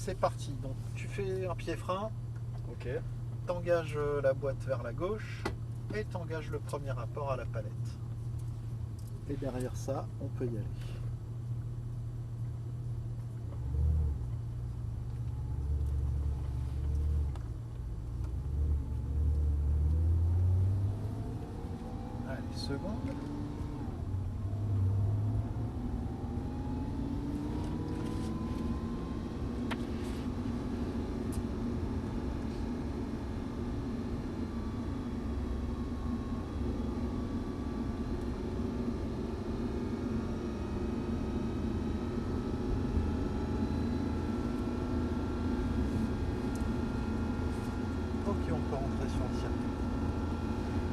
c'est parti. Donc tu fais un pied frein, Ok. t'engages la boîte vers la gauche et t'engages le premier rapport à la palette. Et derrière ça, on peut y aller. Allez, seconde. Ok, on peut rentrer sur le circuit.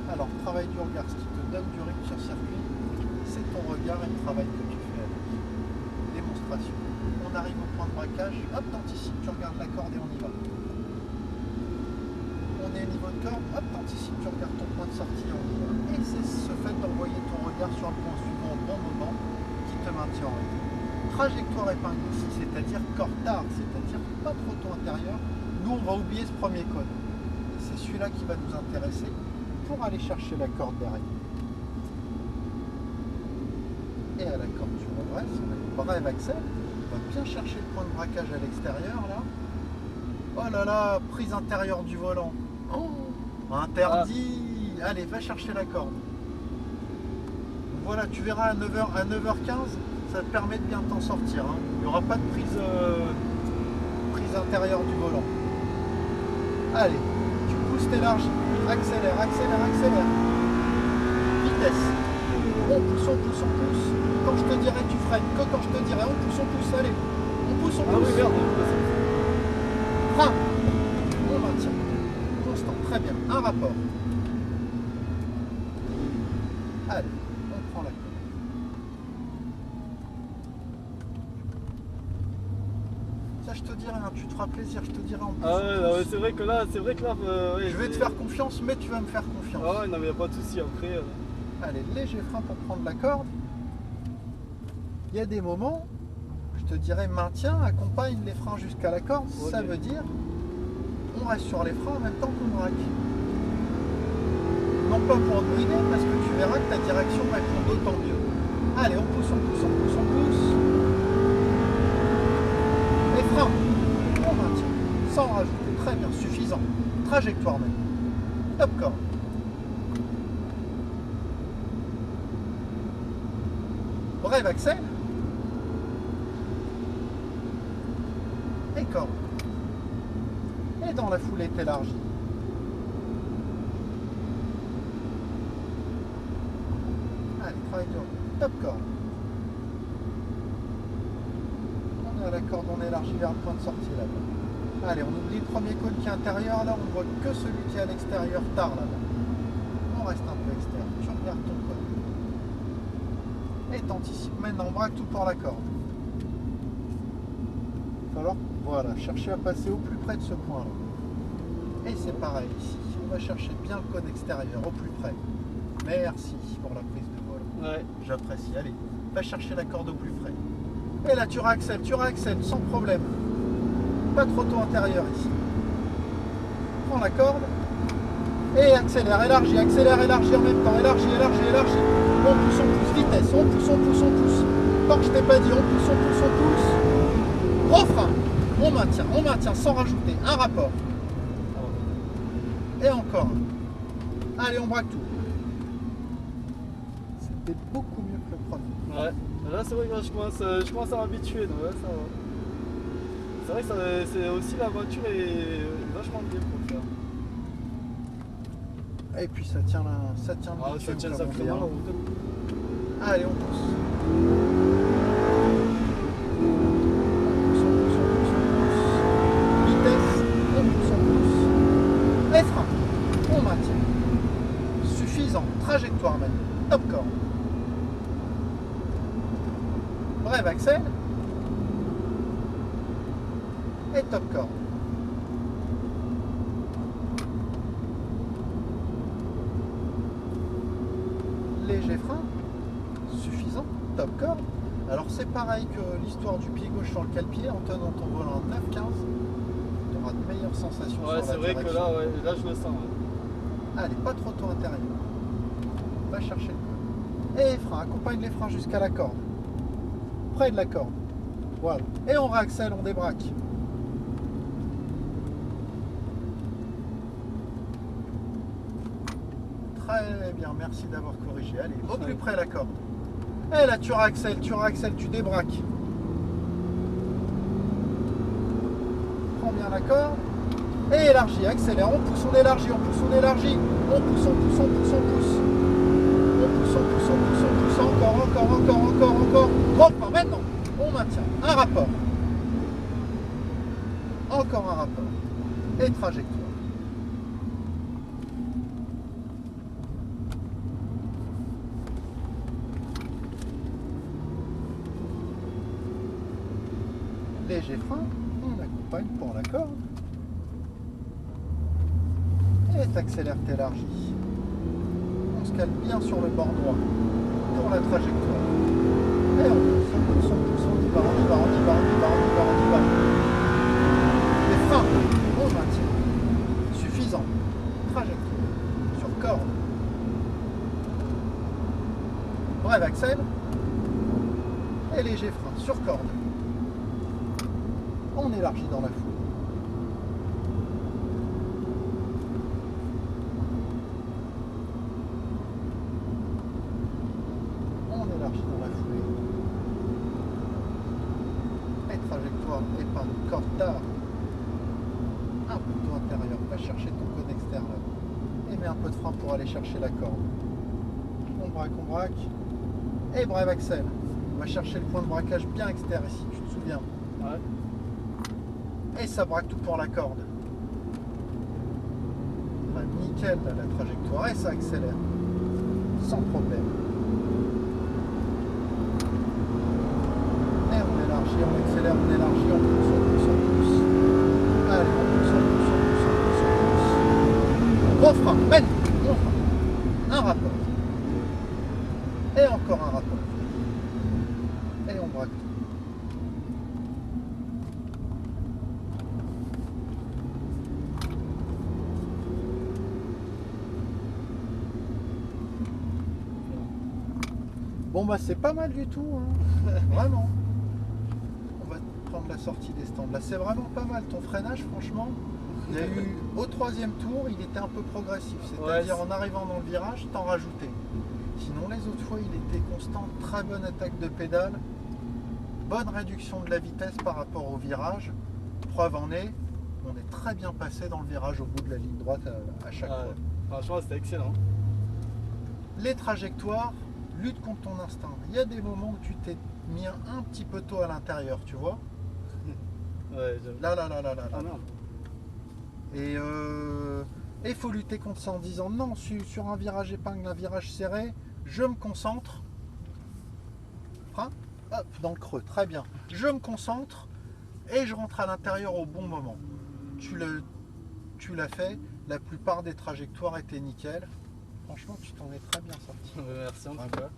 Alors, travail du regard, ce qui te donne du rythme sur circuit, c'est ton regard et le travail que tu fais avec. Démonstration. On arrive au point de braquage, hop, t'anticipes, tu regardes la corde et on y va. On est au niveau de corde, hop, t'anticipes, tu regardes ton point de sortie et on y va. Et c'est ce fait d'envoyer ton regard sur le point suivant au bon moment qui te maintient en rythme. Trajectoire épingle ici, c'est-à-dire corde tard, c'est-à-dire pas trop tôt intérieur. Nous, on va oublier ce premier code. C'est celui-là qui va nous intéresser pour aller chercher la corde derrière. Et à la corde, tu redresses, on a une brève accès, on va bien chercher le point de braquage à l'extérieur là. Oh là là, prise intérieure du volant. Oh, interdit. Allez, va chercher la corde. Voilà, tu verras à 9h15, ça te permet de bien t'en sortir. Hein. Il n'y aura pas de prise intérieure du volant. Allez, tu pousses, t'élargis, accélère, accélère, accélère. Vitesse. On pousse, on pousse, on pousse. Quand je te dirai, tu freines. Que quand je te dirai, on pousse, allez. On pousse, on pousse. Ah oui, merde. Frein. On maintient. Constant, très bien. Un rapport. Allez, on prend la corde. Ça, je te dirai, hein, tu te feras plaisir, je te dirai en plus. Ah ouais, non, mais c'est vrai que là, ouais, Je vais te faire confiance, mais tu vas me faire confiance. Ah ouais, non, mais y a pas de souci après. Allez, léger frein pour prendre la corde. Il y a des moments, je te dirais maintien, accompagne les freins jusqu'à la corde. Ok. Ça veut dire, on reste sur les freins en même temps qu'on braque. Non pas pour te brider, parce que tu verras que ta direction répond d'autant mieux. Allez, on pousse, on pousse, on pousse, on pousse. Les freins, on maintient, sans rajouter. Très bien, suffisant. Trajectoire même. Top corde. Brève accès. Et corde. Et dans la foulée, t'élargis. Allez, travail dur. Top corde. On est à la corde, on élargit vers le point de sortie là-bas. Allez, on oublie le premier cône qui est intérieur, là on voit que celui qui est à l'extérieur tard là-bas. On reste un peu externe, tu regardes ton cône. Et t'anticipes maintenant, on braque tout pour la corde. Il va falloir, voilà, chercher à passer au plus près de ce point-là. Et c'est pareil ici, on va chercher bien le cône extérieur, au plus près. Merci pour la prise de vol. Ouais. J'apprécie, allez, va chercher la corde au plus près. Et là tu réaccèles, sans problème. Pas trop tôt intérieur ici. Prends la corde et accélère, élargis en même temps, élargis. On pousse, vitesse, on pousse. Tant que je t'ai pas dit, on pousse. Gros frein, on maintient sans rajouter, un rapport. Et encore un. Allez, on braque tout. C'était beaucoup mieux que le premier. Ouais. Là, c'est vrai que je commence à m'habituer. Donc ouais, ça va. C'est vrai que c'est aussi la voiture est vachement bien pour le faire. Et puis ça tient le Ah, ça bitume, tient comme on dit, sacrément hein. la route. Allez, on pousse. Vitesse, on pousse. Les freins, on maintient. Suffisant. Trajectoire même. Top corde. Brève accès. Et top corde. Léger frein. Suffisant. Top corde. Alors c'est pareil que l'histoire du pied gauche sur le cale-pied, en tenant ton volant à 9-15, tu auras de meilleures sensations Ouais, sur c'est la vrai que direction. là, ouais, là je le sens. Ouais. Ah, elle n'est pas trop tôt intérieur. Va chercher le col. Et les freins, accompagne les freins jusqu'à la corde. Près de la corde. Voilà. Et on réaccèle, on débraque. Très bien, merci d'avoir corrigé. Allez, au plus près la corde. Et là, tu réaccèles, tu débraques. Prends bien la corde. Et élargis, accélère. On pousse, on élargit, on pousse, on élargit. On pousse, on pousse, on pousse, on pousse. On pousse, on pousse, on pousse, on pousse. Encore. Reprends, maintenant. On maintient. Un rapport. Encore un rapport. Et trajectoire. Léger frein, on accompagne pour la corde. Et t'accélères, t'élargis. On se cale bien sur le bord droit pour la trajectoire. Et on pousse, on y va. Les freins, on maintient. Suffisant. Trajectoire. Sur corde. Bref, accèle. Et léger frein sur corde. On élargit dans la foule. On élargit dans la foulée. Et trajectoire, épingle, corde tard. Un poteau intérieur, va chercher ton cône externe là. Et mets un peu de frein pour aller chercher la corde. On braque. Et bref, accèle. On va chercher le point de braquage bien externe ici, tu te souviens. Ouais. Et ça braque tout pour la corde. Enfin, nickel là, la trajectoire. Et ça accélère. Sans problème. Et on élargit, on accélère, on élargit, on pousse. Allez, on pousse. Gros frein, maintenant. Gros frein. Un rapport. Et encore un rapport. Et on braque tout. Bon bah c'est pas mal du tout, hein. Vraiment. On va prendre la sortie des stands. Là c'est vraiment pas mal. Ton freinage, franchement, il y a eu au troisième tour, il était un peu progressif. C'est-à-dire en arrivant dans le virage, t'en rajoutais. Sinon les autres fois, il était constant. Très bonne attaque de pédale. Bonne réduction de la vitesse par rapport au virage. Preuve en est, on est très bien passé dans le virage au bout de la ligne droite à chaque fois. Franchement, c'était excellent. Les trajectoires, lutte contre ton instinct. Il y a des moments où tu t'es mis un petit peu tôt à l'intérieur, tu vois. Ouais, Là. Ah non. Et il faut lutter contre ça en disant non, sur un virage épingle, un virage serré, je me concentre. Frein, hop, dans le creux, très bien. Je me concentre et je rentre à l'intérieur au bon moment. Tu l'as fait, la plupart des trajectoires étaient nickel. Franchement, tu t'en es très bien sorti. Merci en tout cas.